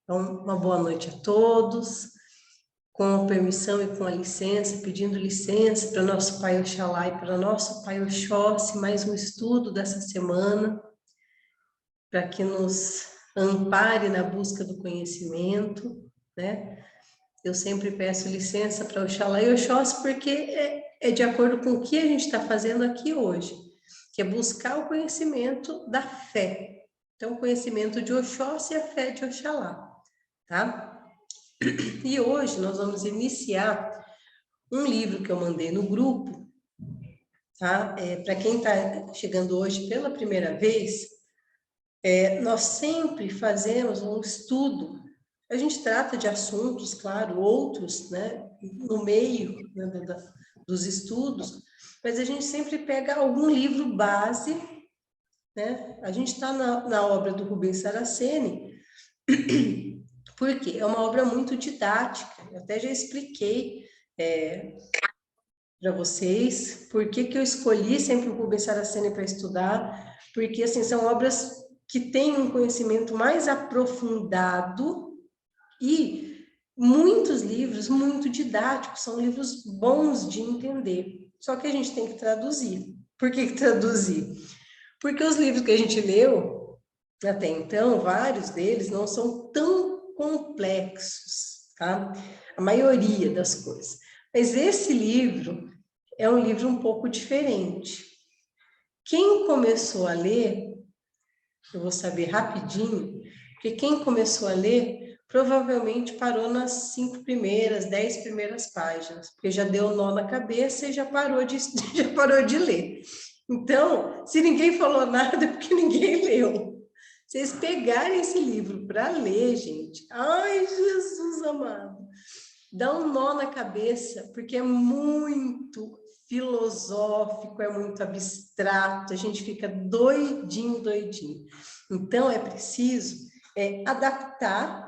Então, uma boa noite a todos, com a permissão e com a licença, pedindo licença para nosso Pai Oxalá e para nosso Pai Oxóssi, mais um estudo dessa semana, para que nos ampare na busca do conhecimento, né? Eu sempre peço licença para Oxalá e Oxóssi, porque é de acordo com o que a gente está fazendo aqui hoje, que é buscar o conhecimento da fé. Então, o conhecimento de Oxóssi e a fé de Oxalá, tá? E hoje nós vamos iniciar um livro que eu mandei no grupo, tá? Para quem está chegando hoje pela primeira vez, nós sempre fazemos um estudo. A gente trata de assuntos, claro, outros, né, no meio, né, dos estudos, mas a gente sempre pega algum livro base, né? A gente está na obra do Rubens Saraceni, porque é uma obra muito didática. Eu até já expliquei para vocês por que eu escolhi sempre o Rubens Saraceni para estudar, porque assim são obras que têm um conhecimento mais aprofundado e muitos livros muito didáticos, são livros bons de entender. Só que a gente tem que traduzir. Por que traduzir? Porque os livros que a gente leu até então, vários deles não são tão complexos, tá? A maioria das coisas. Mas esse livro é um livro um pouco diferente. Quem começou a ler, eu vou saber rapidinho, porque quem começou a ler provavelmente parou nas 5 primeiras, 10 primeiras páginas, porque já deu nó na cabeça e já parou de ler. Então, se ninguém falou nada, é porque ninguém leu. Vocês pegarem esse livro para ler, gente, ai, Jesus amado, dá um nó na cabeça, porque é muito filosófico, é muito abstrato, a gente fica doidinho. Então, é preciso adaptar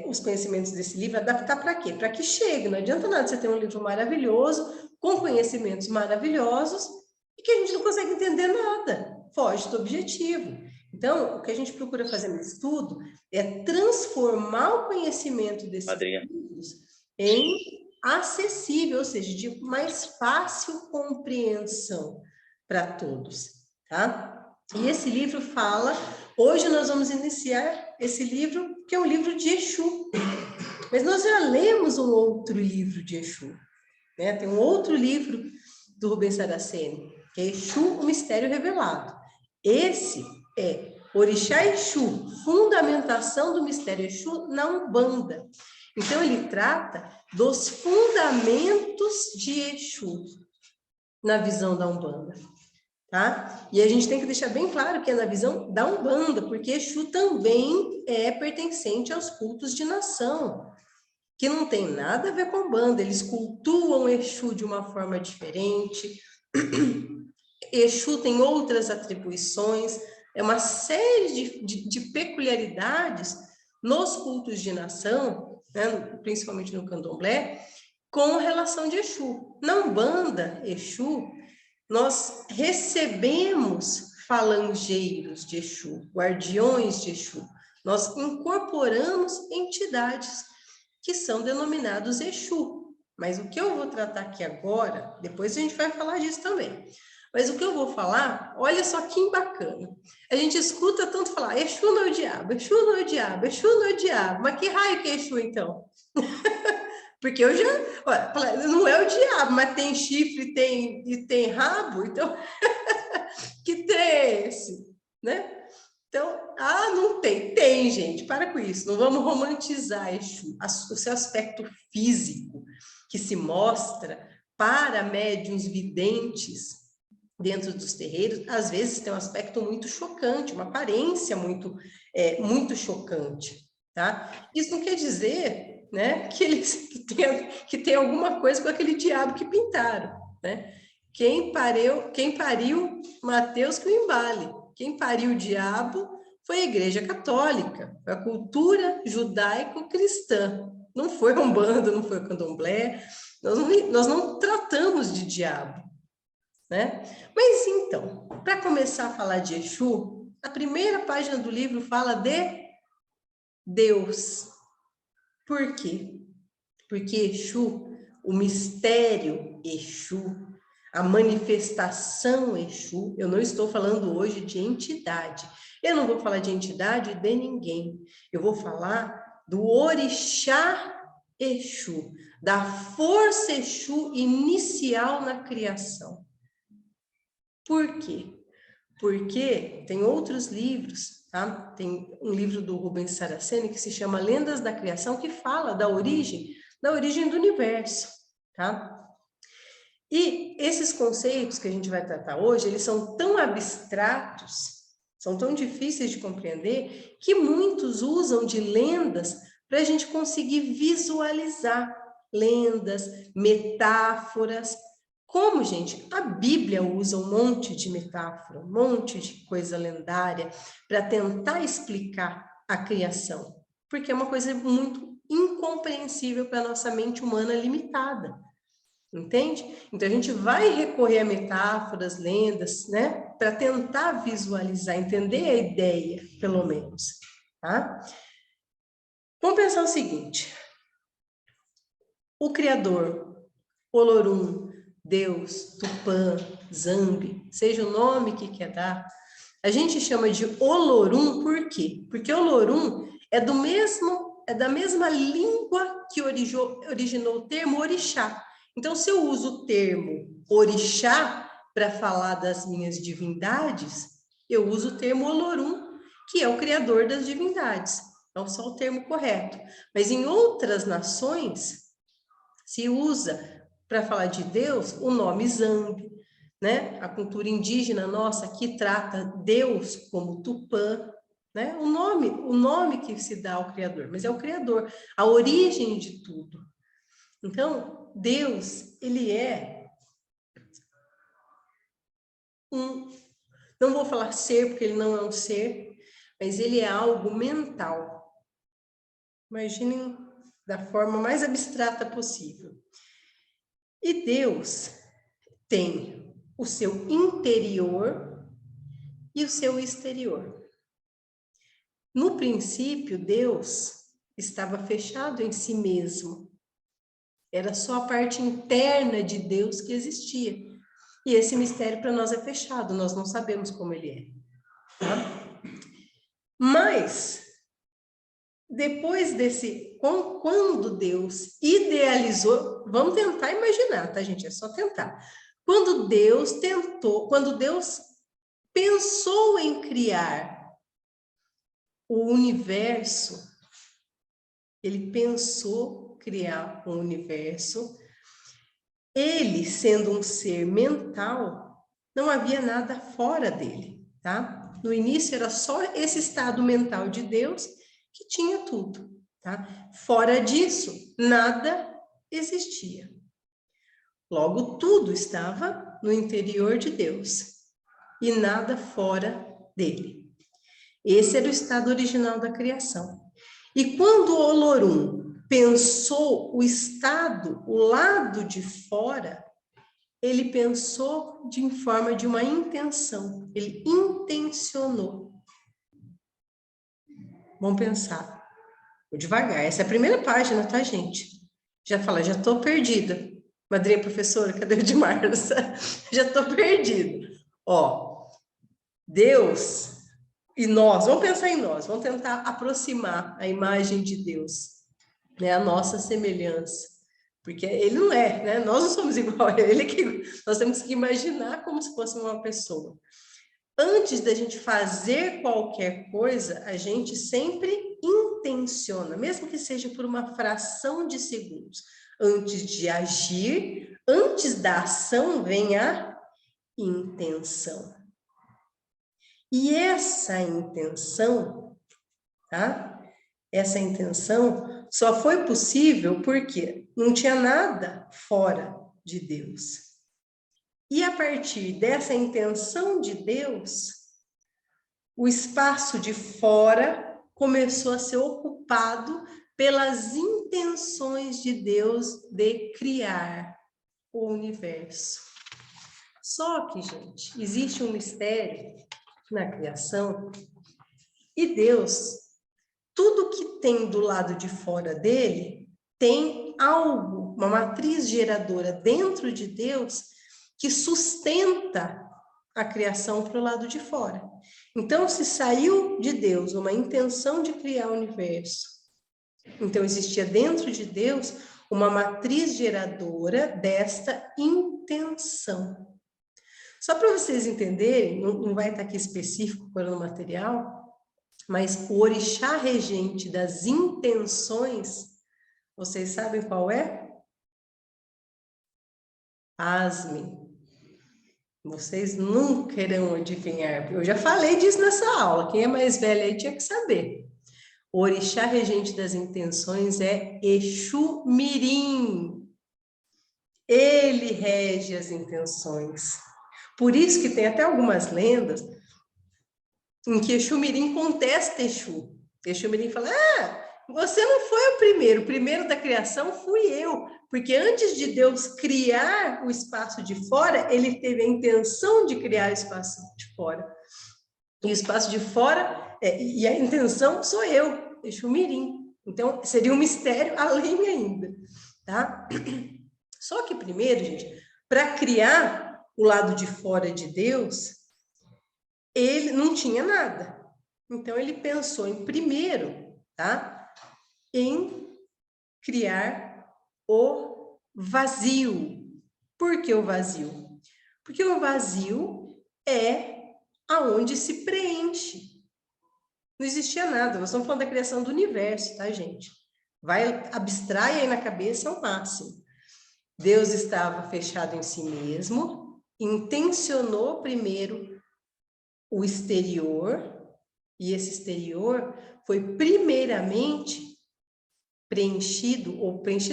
os conhecimentos desse livro, adaptar para quê? Para que chegue, não adianta nada você ter um livro maravilhoso, com conhecimentos maravilhosos, e que a gente não consegue entender nada, foge do objetivo. Então, o que a gente procura fazer no estudo é transformar o conhecimento desses livros em acessível, ou seja, de mais fácil compreensão para todos, tá? E esse livro fala, hoje nós vamos iniciar esse livro, que é o livro de Exu. Mas nós já lemos um outro livro de Exu, né? Tem um outro livro do Rubens Saraceni, que é Exu, o Mistério Revelado. Esse é Orixá Exu, fundamentação do mistério Exu na Umbanda. Então, ele trata dos fundamentos de Exu na visão da Umbanda, tá? E a gente tem que deixar bem claro que é na visão da Umbanda, porque Exu também é pertencente aos cultos de nação, que não tem nada a ver com Umbanda, eles cultuam Exu de uma forma diferente, Exu tem outras atribuições, é uma série de peculiaridades nos cultos de nação, né, principalmente no candomblé, com relação de Exu. Na Umbanda, Exu, nós recebemos falangeiros de Exu, guardiões de Exu. Nós incorporamos entidades que são denominados Exu. Mas o que eu vou tratar aqui agora, depois a gente vai falar disso também. Mas o que eu vou falar, olha só que bacana. A gente escuta tanto falar, Exu não é o diabo, Exu não é o diabo, Exu não é o diabo. Mas que raio que é Exu, então? Porque eu já, olha, não é o diabo, mas tem chifre e tem rabo, então, que trem é esse, né? Então, não tem. Tem, gente, para com isso. Não vamos romantizar Exu. O seu aspecto físico, que se mostra para médiuns videntes dentro dos terreiros, às vezes tem um aspecto muito chocante, uma aparência muito chocante, tá? Isso não quer dizer, né, que tem alguma coisa com aquele diabo que pintaram, né? Quem pariu Mateus que o embale. Quem pariu o diabo foi a Igreja Católica, foi a cultura judaico-cristã. Não foi a Umbanda, não foi o Candomblé. Nós não tratamos de diabo, né? Mas então, para começar a falar de Exu, a primeira página do livro fala de Deus. Por quê? Porque Exu, o mistério Exu, a manifestação Exu, eu não estou falando hoje de entidade. Eu não vou falar de entidade de ninguém. Eu vou falar do orixá Exu, da força Exu inicial na criação. Por quê? Porque tem outros livros, tá? Tem um livro do Rubens Saraceni que se chama Lendas da Criação, que fala da origem do universo, tá? E esses conceitos que a gente vai tratar hoje, eles são tão abstratos, são tão difíceis de compreender, que muitos usam de lendas para a gente conseguir visualizar lendas, metáforas. Como, gente, a Bíblia usa um monte de metáfora, um monte de coisa lendária para tentar explicar a criação, porque é uma coisa muito incompreensível para a nossa mente humana limitada. Entende? Então, a gente vai recorrer a metáforas, lendas, né? Para tentar visualizar, entender a ideia, pelo menos, tá? Vamos pensar o seguinte. O Criador, Olorum, Deus, Tupã, Zambi, seja o nome que quer dar, a gente chama de Olorum por quê? Porque Olorum é da mesma língua que originou o termo orixá. Então, se eu uso o termo orixá para falar das minhas divindades, eu uso o termo Olorum, que é o criador das divindades. Não só o termo correto. Mas em outras nações, se usa para falar de Deus o nome Zambi, né? A cultura indígena nossa aqui trata Deus como Tupã, né? O nome que se dá ao Criador, mas é o Criador, a origem de tudo. Então, Deus, ele é não vou falar ser, porque ele não é um ser, mas ele é algo mental. Imaginem da forma mais abstrata possível. E Deus tem o seu interior e o seu exterior. No princípio, Deus estava fechado em si mesmo. Era só a parte interna de Deus que existia. E esse mistério para nós é fechado, nós não sabemos como ele é. Tá? Mas, depois quando Deus idealizou, vamos tentar imaginar, tá, gente? É só tentar. Quando Deus pensou em criar o universo, ele pensou criar um universo, ele sendo um ser mental, não havia nada fora dele, tá? No início era só esse estado mental de Deus que tinha tudo, tá? Fora disso, nada existia. Logo, tudo estava no interior de Deus e nada fora dele. Esse era o estado original da criação. E quando o Olorum pensou o estado, o lado de fora, ele pensou em forma de uma intenção. Ele intencionou. Vamos pensar. Vou devagar. Essa é a primeira página, tá, gente? Já estou perdida. Madrinha professora, cadê o Edmar? Já estou perdida. Ó, Deus e nós, vamos pensar em nós, vamos tentar aproximar a imagem de Deus, né, a nossa semelhança, porque ele não é, né, nós não somos igual a ele, nós temos que imaginar como se fosse uma pessoa. Antes da gente fazer qualquer coisa, a gente sempre intenciona, mesmo que seja por uma fração de segundos. Antes de agir, antes da ação, vem a intenção. E essa intenção, tá? Essa intenção só foi possível porque não tinha nada fora de Deus. E a partir dessa intenção de Deus, o espaço de fora começou a ser ocupado pelas intenções de Deus de criar o universo. Só que, gente, existe um mistério na criação e Deus tudo que tem do lado de fora dele tem algo, uma matriz geradora dentro de Deus que sustenta a criação para o lado de fora. Então, se saiu de Deus uma intenção de criar o universo, então existia dentro de Deus uma matriz geradora desta intenção. Só para vocês entenderem, não vai estar aqui específico para o material, mas o orixá regente das intenções, vocês sabem qual é? Pasmem. Vocês nunca irão adivinhar. Eu já falei disso nessa aula. Quem é mais velho aí tinha que saber. O orixá regente das intenções é Exu Mirim. Ele rege as intenções. Por isso que tem até algumas lendas em que Exu Mirim contesta Exu. Exu Mirim fala, você não foi o primeiro da criação fui eu, porque antes de Deus criar o espaço de fora, ele teve a intenção de criar o espaço de fora. E o espaço de fora, e a intenção sou eu, Exu Mirim. Então, seria um mistério além ainda, tá? Só que primeiro, gente, para criar o lado de fora de Deus, ele não tinha nada. Então, ele pensou em primeiro, tá? Em criar o vazio. Por que o vazio? Porque o vazio é aonde se preenche. Não existia nada. Nós estamos falando da criação do universo, tá, gente? Abstrai aí na cabeça ao máximo. Deus estava fechado em si mesmo, intencionou primeiro o exterior, e esse exterior foi primeiramente preenchido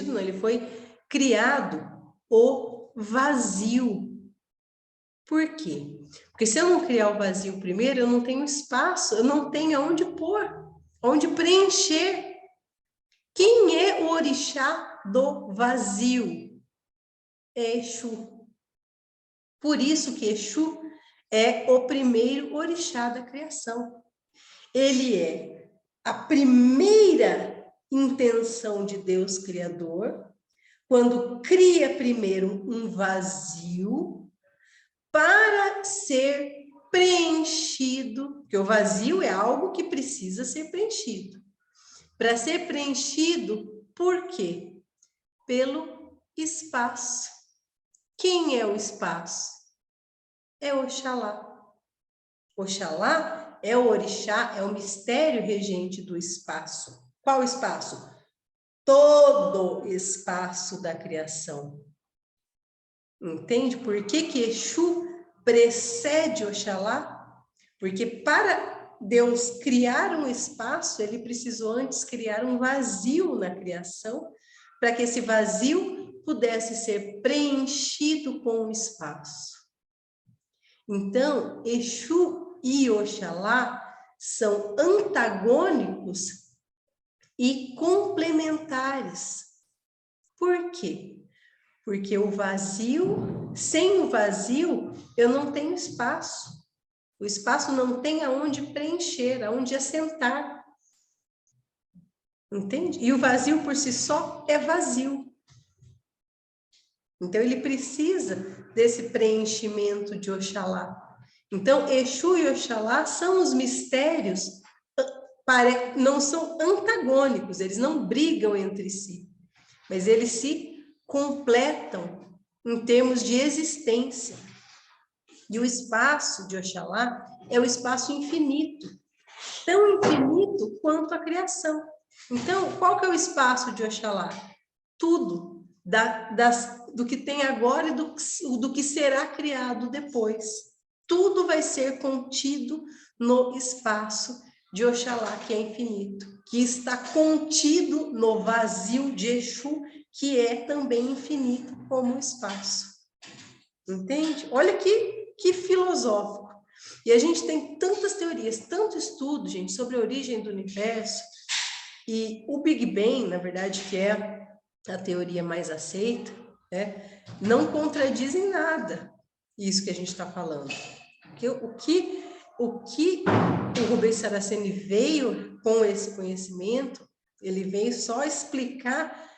não, ele foi criado o vazio. Por quê? Porque se eu não criar o vazio primeiro, eu não tenho espaço, eu não tenho aonde pôr, onde preencher. Quem é o orixá do vazio? É Exu. Por isso que Exu é o primeiro orixá da criação. Ele é a primeira intenção de Deus Criador, quando cria primeiro um vazio para ser preenchido, porque o vazio é algo que precisa ser preenchido. Para ser preenchido, por quê? Pelo espaço. Quem é o espaço? É Oxalá. Oxalá é o orixá, é o mistério regente do espaço. Qual espaço? Todo espaço da criação. Entende por que Exu precede Oxalá? Porque para Deus criar um espaço, ele precisou antes criar um vazio na criação, para que esse vazio pudesse ser preenchido com o espaço. Então, Exu e Oxalá são antagônicos e complementares. Por quê? Porque o vazio, sem o vazio, eu não tenho espaço. O espaço não tem aonde preencher, aonde assentar. Entende? E o vazio por si só é vazio. Então, ele precisa desse preenchimento de Oxalá. Então, Exu e Oxalá são os mistérios, não são antagônicos, eles não brigam entre si, mas eles se completam em termos de existência. E o espaço de Oxalá é o espaço infinito, tão infinito quanto a criação. Então, qual que é o espaço de Oxalá? Tudo, do que tem agora e do que será criado depois. Tudo vai ser contido no espaço de Oxalá, que é infinito, que está contido no vazio de Exu, que é também infinito como o espaço. Entende? Olha que filosófico. E a gente tem tantas teorias, tanto estudo, gente, sobre a origem do universo, e o Big Bang, na verdade, que é a teoria mais aceita, né, não contradizem nada isso que a gente está falando. O que o que o Rubens Saraceni veio com esse conhecimento, ele veio só explicar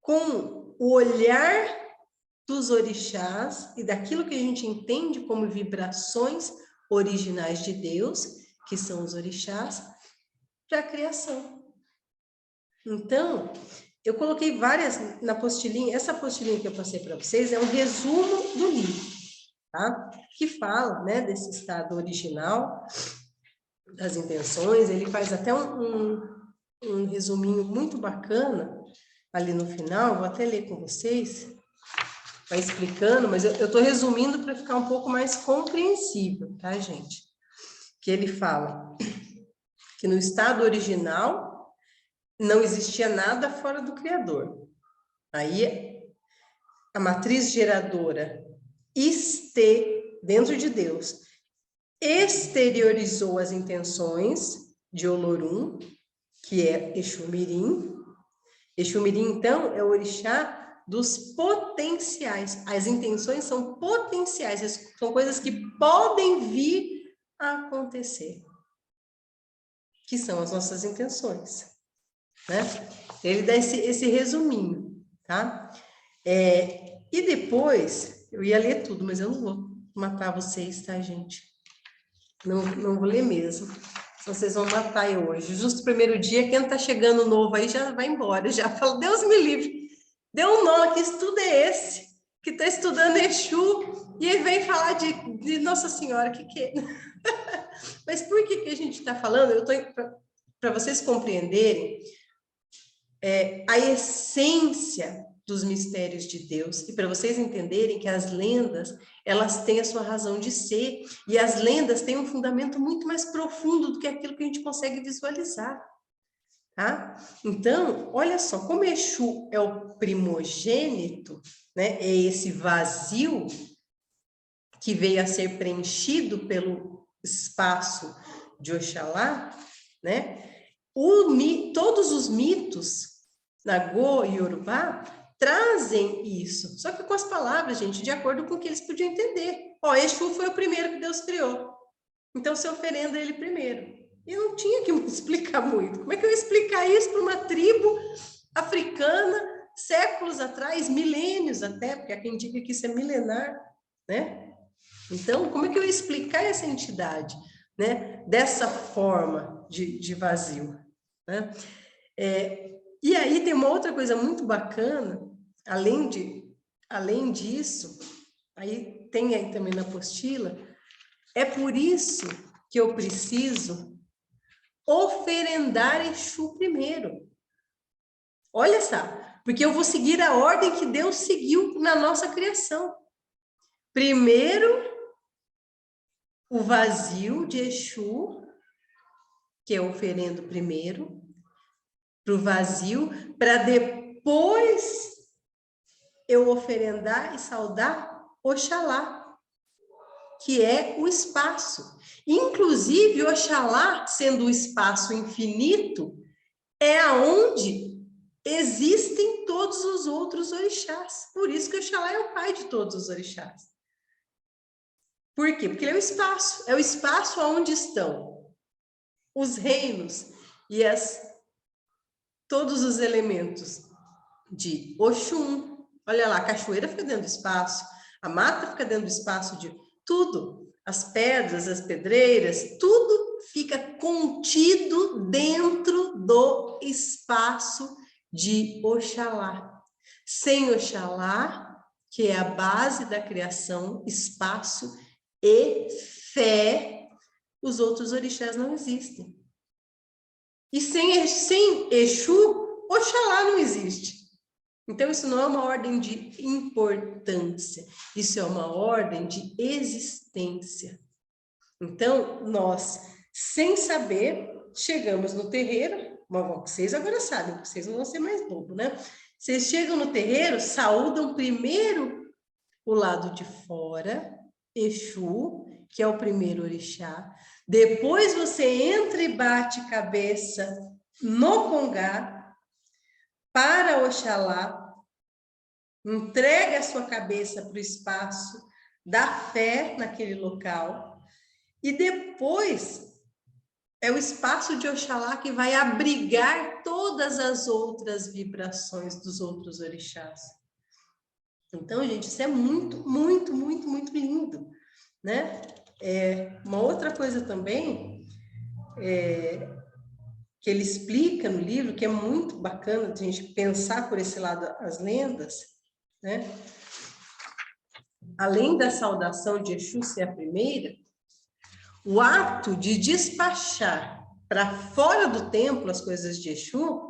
com o olhar dos orixás e daquilo que a gente entende como vibrações originais de Deus, que são os orixás, para a criação. Então, eu coloquei várias na apostilinha. Essa apostilinha que eu passei para vocês é um resumo do livro, tá? Que fala, né, desse estado original, das intenções. Ele faz até um resuminho muito bacana ali no final. Vou até ler com vocês, vai explicando, mas eu estou resumindo para ficar um pouco mais compreensível, tá, gente? Que ele fala que no estado original não existia nada fora do Criador. Aí, a matriz geradora dentro de Deus exteriorizou as intenções de Olorum, que é Exu Mirim. Exu Mirim, então, é o orixá dos potenciais. As intenções são potenciais, são coisas que podem vir a acontecer, que são as nossas intenções, né? Ele dá esse resuminho, tá? E depois, eu ia ler tudo, mas eu não vou matar vocês, tá, gente? Não vou ler mesmo. Senão vocês vão matar eu hoje. Justo o primeiro dia, quem tá chegando novo aí já vai embora. Já fala, Deus me livre. Deu um nó, que estudo é esse? Que está estudando Exu e ele vem falar de Nossa Senhora, que é? Mas por que a gente está falando? Eu estou para vocês compreenderem a essência dos mistérios de Deus e para vocês entenderem que as lendas, elas têm a sua razão de ser e as lendas têm um fundamento muito mais profundo do que aquilo que a gente consegue visualizar, tá? Então, olha só, como Exu é o primogênito, né? É esse vazio que veio a ser preenchido pelo espaço de Oxalá, né? Todos os mitos, Nagô e Yorubá, trazem isso, só que com as palavras, gente, de acordo com o que eles podiam entender. Ó, Exu foi o primeiro que Deus criou, então se oferenda a ele primeiro. E não tinha que me explicar muito. Como é que eu ia explicar isso para uma tribo africana, séculos atrás, milênios até, porque há quem diga que isso é milenar, né? Então, como é que eu ia explicar essa entidade, né? Dessa forma de vazio, né? E aí tem uma outra coisa muito bacana, além disso, aí tem aí também na apostila, é por isso que eu preciso oferendar Exu primeiro. Olha só, porque eu vou seguir a ordem que Deus seguiu na nossa criação. Primeiro, o vazio de Exu, que eu oferendo primeiro, para o vazio, para depois eu oferendar e saudar Oxalá, que é o espaço. Inclusive, Oxalá, sendo o espaço infinito, é aonde existem todos os outros orixás. Por isso que Oxalá é o pai de todos os orixás. Por quê? Porque ele é o espaço onde estão os reinos e todos os elementos de Oxum. Olha lá, a cachoeira fica dentro do espaço, a mata fica dentro do espaço de tudo, as pedras, as pedreiras, tudo fica contido dentro do espaço de Oxalá. Sem Oxalá, que é a base da criação, espaço e fé, os outros orixás não existem. E sem Exu, Oxalá não existe. Então, isso não é uma ordem de importância, isso é uma ordem de existência. Então, nós, sem saber, chegamos no terreiro, mas vocês agora sabem, vocês não vão ser mais bobos, né? Vocês chegam no terreiro, saúdam primeiro o lado de fora, Exu, que é o primeiro orixá. Depois você entra e bate cabeça no congá para Oxalá, entrega a sua cabeça para o espaço, dá fé naquele local. E depois é o espaço de Oxalá que vai abrigar todas as outras vibrações dos outros orixás. Então, gente, isso é muito, muito, muito, muito lindo, né? Uma outra coisa também que ele explica no livro, que é muito bacana a gente pensar por esse lado as lendas, né? Além da saudação de Exu ser a primeira, o ato de despachar para fora do templo as coisas de Exu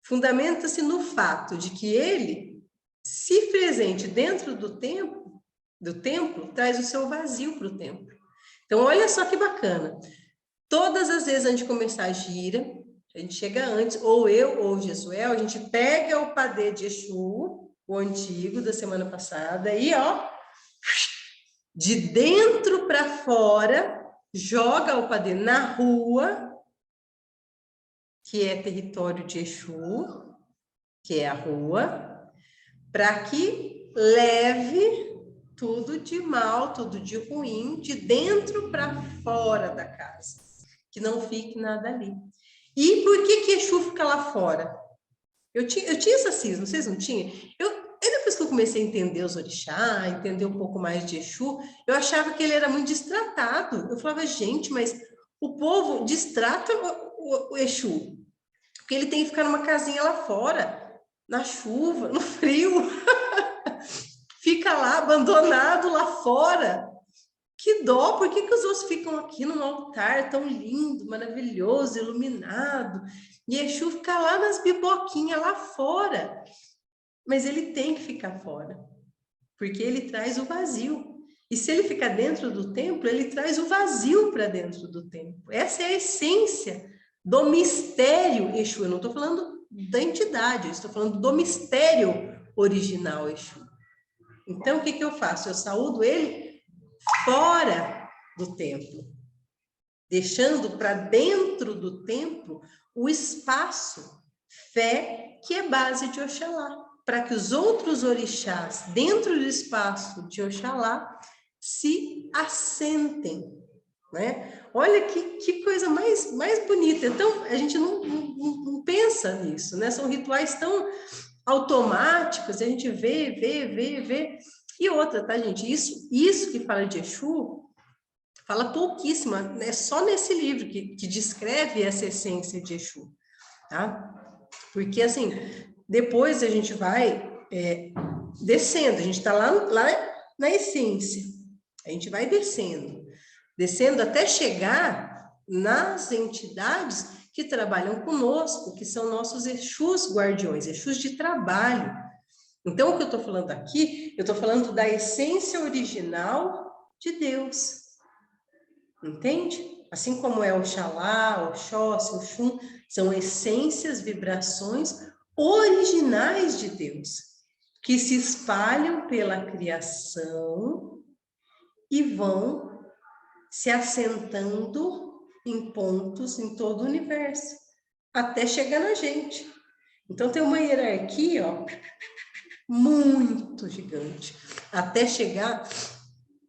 fundamenta-se no fato de que ele, se presente dentro do templo, traz o seu vazio para o templo. Então, olha só que bacana. Todas as vezes antes de começar a gira, a gente chega antes, ou eu ou o Jesuel, a gente pega o padê de Exu, o antigo da semana passada, e ó, de dentro para fora, joga o padê na rua, que é território de Exu, que é a rua, para que leve tudo de mal, tudo de ruim, de dentro para fora da casa, que não fique nada ali. E por que Exu fica lá fora? Eu tinha essa cisma, vocês não tinham? Depois que eu comecei a entender os orixás, entender um pouco mais de Exu, eu achava que ele era muito destratado. Eu falava, gente, mas o povo destrata o Exu, porque ele tem que ficar numa casinha lá fora, na chuva, no frio. Fica lá, abandonado lá fora. Que dó, por que os outros ficam aqui no altar tão lindo, maravilhoso, iluminado? E Exu fica lá nas biboquinhas, lá fora. Mas ele tem que ficar fora, porque ele traz o vazio. E se ele ficar dentro do templo, ele traz o vazio para dentro do templo. Essa é a essência do mistério Exu. Eu não estou falando da entidade, eu estou falando do mistério original Exu. Então, o que eu faço? Eu saúdo ele fora do templo, deixando para dentro do templo o espaço, fé, que é base de Oxalá, para que os outros orixás, dentro do espaço de Oxalá, se assentem, né? Olha que coisa mais bonita. Então, a gente não pensa nisso, né? São rituais tão automáticos, a gente vê. E outra, tá, gente? Isso que fala de Exu, fala pouquíssimo, é só nesse livro que descreve essa essência de Exu, tá? Porque, assim, depois a gente vai descendo, a gente está lá na essência, a gente vai descendo até chegar nas entidades que trabalham conosco, que são nossos Exus guardiões, Exus de trabalho. Então, o que eu estou falando aqui, eu estou falando da essência original de Deus. Entende? Assim como é Oxalá, Oxóssi, Oxum, são essências, vibrações originais de Deus, que se espalham pela criação e vão se assentando em pontos em todo o universo, até chegar na gente. Então, tem uma hierarquia, ó, muito gigante, até chegar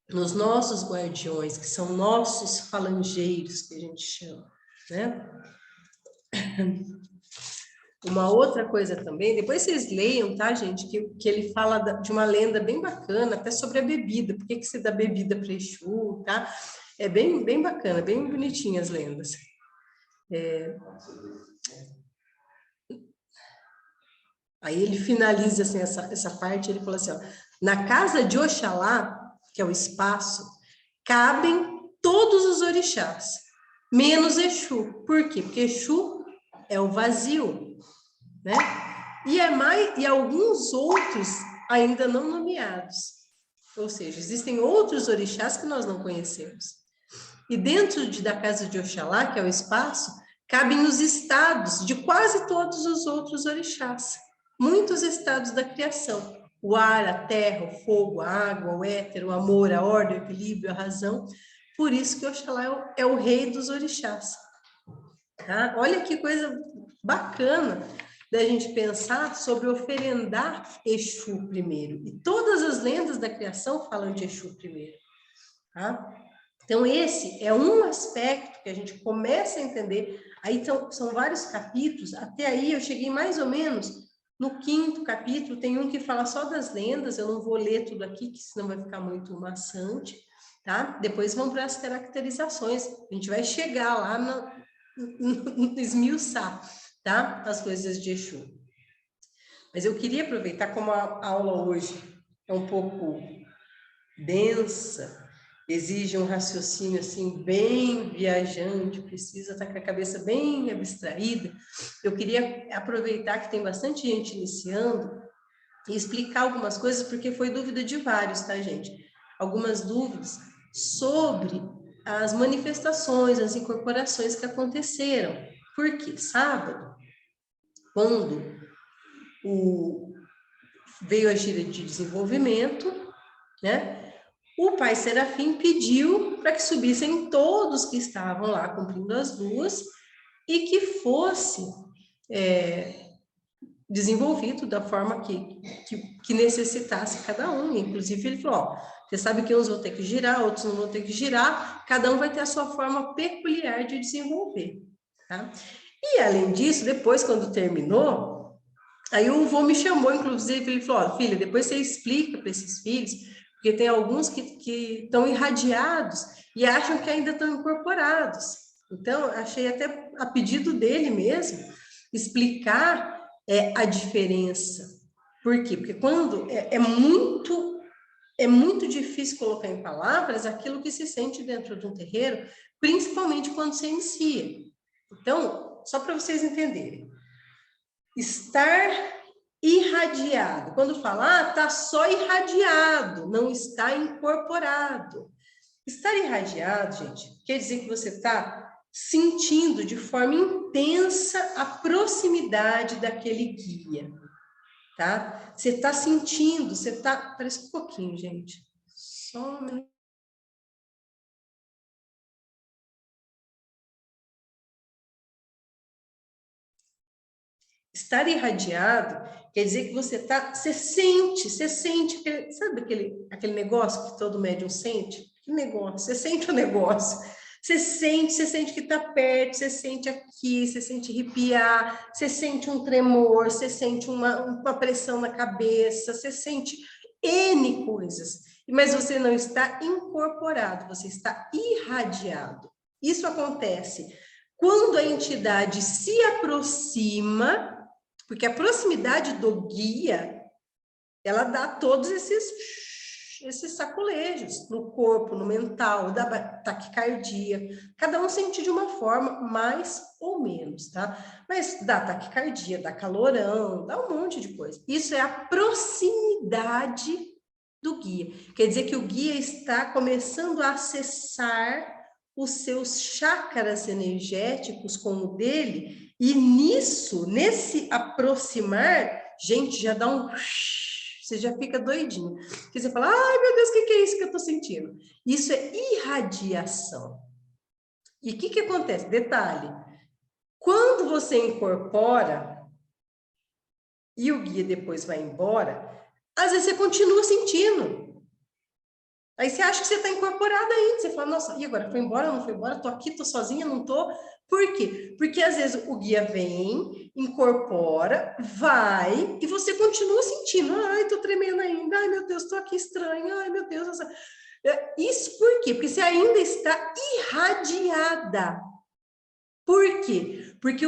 nos nossos guardiões, que são nossos falangeiros, que a gente chama, né? Uma outra coisa também, depois vocês leiam, tá, gente, que ele fala de uma lenda bem bacana, até sobre a bebida, por que você dá bebida para Exu, tá? É bem bacana, bem bonitinha as lendas. Aí ele finaliza assim, essa parte, ele fala assim, ó, na casa de Oxalá, que é o espaço, cabem todos os orixás, menos Exu. Por quê? Porque Exu é o vazio, né? E alguns outros ainda não nomeados. Ou seja, existem outros orixás que nós não conhecemos. E dentro da casa de Oxalá, que é o espaço, cabem os estados de quase todos os outros orixás. Muitos estados da criação. O ar, a terra, o fogo, a água, o éter, o amor, a ordem, o equilíbrio, a razão. Por isso que Oxalá é o rei dos orixás. Tá? Olha que coisa bacana da gente pensar sobre oferendar Exu primeiro. E todas as lendas da criação falam de Exu primeiro. Tá? Então, esse é um aspecto que a gente começa a entender. Aí são vários capítulos, até aí eu cheguei mais ou menos no 5º capítulo, tem um que fala só das lendas, eu não vou ler tudo aqui, que senão vai ficar muito maçante, tá? Depois vamos para as caracterizações, a gente vai chegar lá no esmiuçar, tá? As coisas de Exu. Mas eu queria aproveitar, como a aula hoje é um pouco densa, exige um raciocínio assim bem viajante, precisa estar com a cabeça bem abstraída. Eu queria aproveitar que tem bastante gente iniciando e explicar algumas coisas, porque foi dúvida de vários, tá, gente? Algumas dúvidas sobre as manifestações, as incorporações que aconteceram. Porque sábado, quando veio a gira de desenvolvimento, né? O pai Serafim pediu para que subissem todos que estavam lá cumprindo as luas e que fosse desenvolvido da forma que necessitasse cada um. Inclusive, ele falou, ó, você sabe que uns vão ter que girar, outros não vão ter que girar, cada um vai ter a sua forma peculiar de desenvolver, tá? E, além disso, depois, quando terminou, aí o vô me chamou, inclusive, ele falou, ó, filha, depois você explica para esses filhos, porque tem alguns que estão irradiados e acham que ainda estão incorporados. Então, achei até a pedido dele mesmo, explicar a diferença. Por quê? Porque quando é muito difícil colocar em palavras aquilo que se sente dentro de um terreiro, principalmente quando se inicia. Então, só para vocês entenderem, estar irradiado. Quando fala, está só irradiado, não está incorporado. Estar irradiado, gente, quer dizer que você está sentindo de forma intensa a proximidade daquele guia, tá? Você está sentindo, você está... Parece um pouquinho, gente. Só um minuto. Estar irradiado quer dizer que você sente, sabe aquele negócio que todo médium sente? Que negócio? Você sente o negócio. Você sente que está perto, você sente aqui, você sente arrepiar, você sente um tremor, você sente uma pressão na cabeça, você sente N coisas. Mas você não está incorporado, você está irradiado. Isso acontece quando a entidade se aproxima, porque a proximidade do guia, ela dá todos esses sacolejos no corpo, no mental, da taquicardia. Cada um sente de uma forma, mais ou menos, tá? Mas dá taquicardia, dá calorão, dá um monte de coisa. Isso é a proximidade do guia. Quer dizer que o guia está começando a acessar os seus chakras energéticos com o dele, e nesse aproximar, gente, já dá um... Você já fica doidinho. Porque você fala, ai meu Deus, o que é isso que eu estou sentindo? Isso é irradiação. E o que acontece? Detalhe, quando você incorpora e o guia depois vai embora, às vezes você continua sentindo. Aí você acha que você está incorporada ainda. Você fala, nossa, e agora? Foi embora, não foi embora? Tô aqui, tô sozinha, não tô? Por quê? Porque às vezes o guia vem, incorpora, vai, e você continua sentindo. Ai, tô tremendo ainda. Ai, meu Deus, tô aqui estranha. Ai, meu Deus. Isso por quê? Porque você ainda está irradiada. Por quê? Porque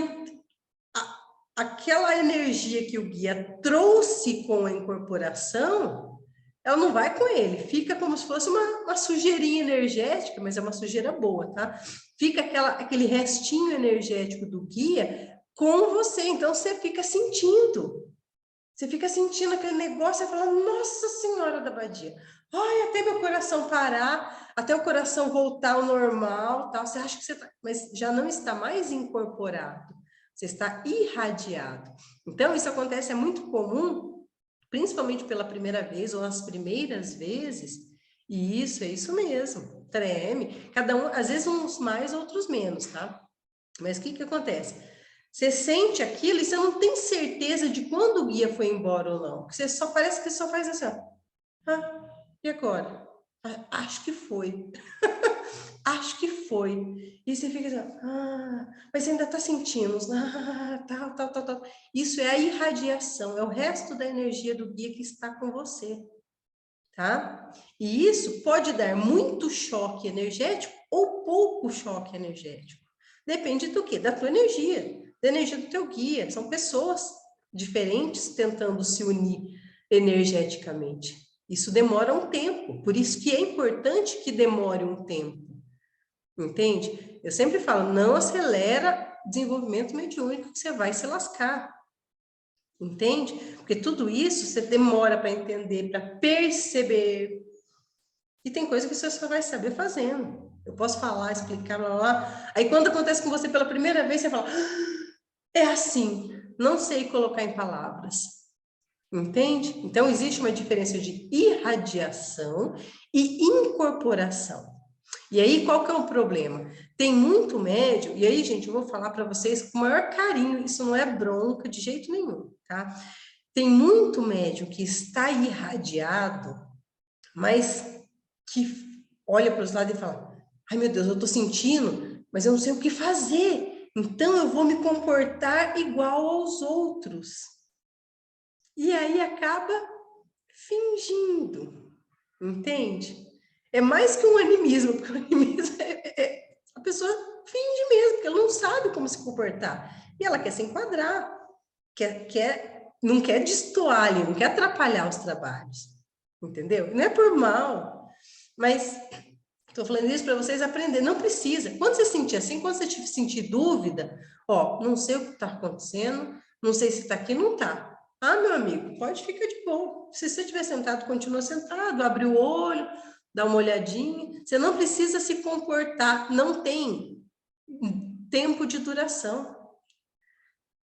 aquela energia que o guia trouxe com a incorporação, ela não vai com ele, fica como se fosse uma sujeirinha energética, mas é uma sujeira boa, tá? Fica aquele restinho energético do guia com você, então você fica sentindo aquele negócio e fala, nossa Senhora da Badia, ai, até meu coração parar, até o coração voltar ao normal, tal. Você acha que você tá, mas já não está mais incorporado, você está irradiado. Então, isso acontece, é muito comum, principalmente pela primeira vez ou as primeiras vezes, e isso é isso mesmo, treme, cada um, às vezes uns mais, outros menos, tá? Mas o que acontece? Você sente aquilo e você não tem certeza de quando o guia foi embora ou não, porque você só parece que só faz assim, ó, e agora? Acho que foi. acho que foi. E você fica assim, mas você ainda está sentindo, tal. Isso é a irradiação, é o resto da energia do guia que está com você, tá? E isso pode dar muito choque energético ou pouco choque energético. Depende do quê? Da tua energia, da energia do teu guia. São pessoas diferentes tentando se unir energeticamente. Isso demora um tempo, por isso que é importante que demore um tempo. Entende? Eu sempre falo, não acelera desenvolvimento mediúnico que você vai se lascar. Entende? Porque tudo isso você demora para entender, para perceber. E tem coisa que você só vai saber fazendo. Eu posso falar, explicar, blá, blá, blá. Aí quando acontece com você pela primeira vez, você fala, é assim, não sei colocar em palavras. Entende? Então, existe uma diferença de irradiação e incorporação. E aí, qual que é o problema? Tem muito médium, e aí, gente, eu vou falar para vocês com o maior carinho, isso não é bronca de jeito nenhum, tá? Tem muito médium que está irradiado, mas que olha para os lados e fala, ai meu Deus, eu estou sentindo, mas eu não sei o que fazer, então eu vou me comportar igual aos outros. E aí acaba fingindo, entende? É mais que um animismo, porque o animismo a pessoa finge mesmo, porque ela não sabe como se comportar. E ela quer se enquadrar, não quer destoar ali, não quer atrapalhar os trabalhos, entendeu? Não é por mal, mas estou falando isso para vocês aprenderem. Não precisa. Quando você sentir assim, quando você sentir dúvida, ó, não sei o que está acontecendo, não sei se está aqui, não está. Ah, meu amigo, pode ficar de boa. Se você estiver sentado, continua sentado, abre o olho, dá uma olhadinha. Você não precisa se comportar, não tem tempo de duração.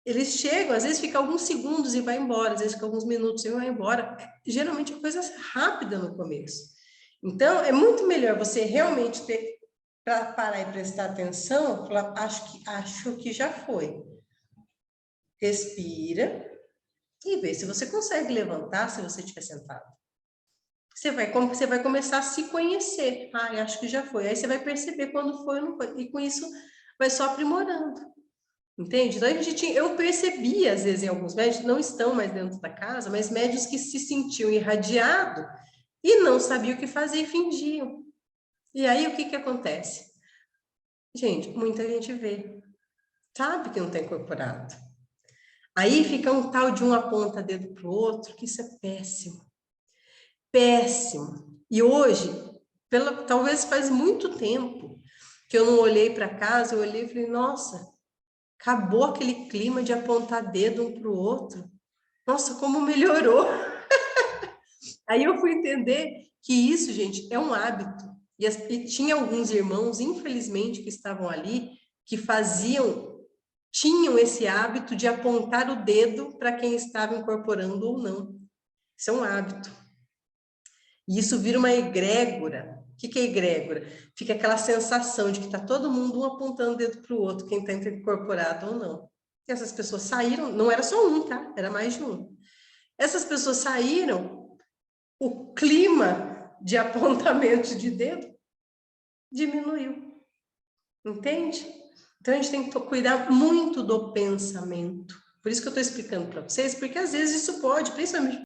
Eles chegam, às vezes fica alguns segundos e vai embora, às vezes fica alguns minutos e vai embora. Geralmente é coisa rápida no começo. Então, é muito melhor você realmente ter para parar e prestar atenção, falar, acho que já foi. Respira e vê se você consegue levantar se você estiver sentado. Você vai começar a se conhecer. Acho que já foi. Aí você vai perceber quando foi ou não foi. E com isso vai só aprimorando. Entende? Então, eu percebi, às vezes, em alguns médios, não estão mais dentro da casa, mas médios que se sentiam irradiados e não sabiam o que fazer e fingiam. E aí, o que que acontece? Gente, muita gente vê, sabe que não está incorporado. Aí fica um tal de um aponta dedo para o outro, que isso é péssimo. Péssimo. E hoje, talvez faz muito tempo que eu não olhei para casa, eu olhei e falei, nossa, acabou aquele clima de apontar dedo um para o outro. Nossa, como melhorou! Aí eu fui entender que isso, gente, é um hábito. E tinha alguns irmãos, infelizmente, que estavam ali, que tinham esse hábito de apontar o dedo para quem estava incorporando ou não. Isso é um hábito. E isso vira uma egrégora. O que é egrégora? Fica aquela sensação de que está todo mundo um apontando o dedo para o outro, quem está incorporado ou não. E essas pessoas saíram, não era só um, tá? Era mais de um. Essas pessoas saíram, o clima de apontamento de dedo diminuiu. Entende? Então a gente tem que cuidar muito do pensamento. Por isso que eu estou explicando para vocês, porque às vezes isso pode, principalmente